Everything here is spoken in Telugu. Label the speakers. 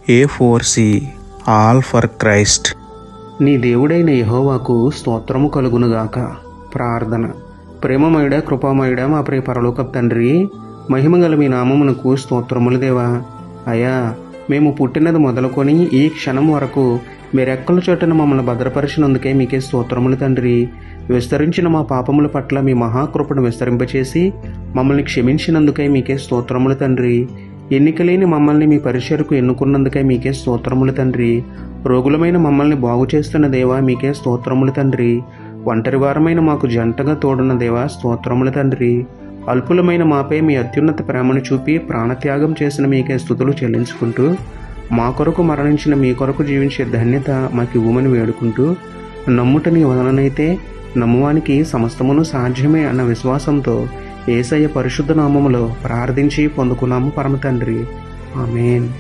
Speaker 1: A4C all for Christ.
Speaker 2: నీ దేవుడైన యెహోవాకు స్తోత్రము కలుగునుగాక. ప్రార్థన. ప్రేమమయుడ, కృపామయుడ, మా ప్రియ పరలోకపు తండ్రి, మహిమగల మీ నామమునకు స్తోత్రములు దేవా. అయ్యా, మేము పుట్టినది మొదలుకొని ఈ క్షణం వరకు మీరెక్కల చోటన మమ్మల్ని భద్రపరిచినందుకే మీకే స్తోత్రములు తండ్రి. విస్తరించిన మా పాపముల పట్ల మీ మహాకృపను విస్తరింపచేసి మమ్మల్ని క్షమించినందుకై మీకే స్తోత్రములు తండ్రి. ఎన్నికలేని మమ్మల్ని మీ పరిచయకు ఎన్నుకున్నందుకై మీకే స్తోత్రములు తండ్రి. రోగులమైన మమ్మల్ని బాగు చేస్తున్న దేవా మీకే స్తోత్రములు తండ్రి. ఒంటరి వారమైన మాకు జంటగా తోడున్న దేవా స్తోత్రములు తండ్రి. అల్పులమైన మాపై మీ అత్యున్నత ప్రేమను చూపి ప్రాణత్యాగం చేసిన మీకే స్తుతులు చెల్లించుకుంటూ, మా కొరకు మరణించిన మీ కొరకు జీవించే ధన్యత మాకు ఇవ్వమని వేడుకుంటూ, నమ్ముట నీ వలనైతే నమ్మువానికి సమస్తమును సాధ్యమే అన్న విశ్వాసంతో యేసయ్య పరిశుద్ధ నామములో ప్రార్థించి పొందుకున్నాము పరమ తండ్రి. ఆమేన్.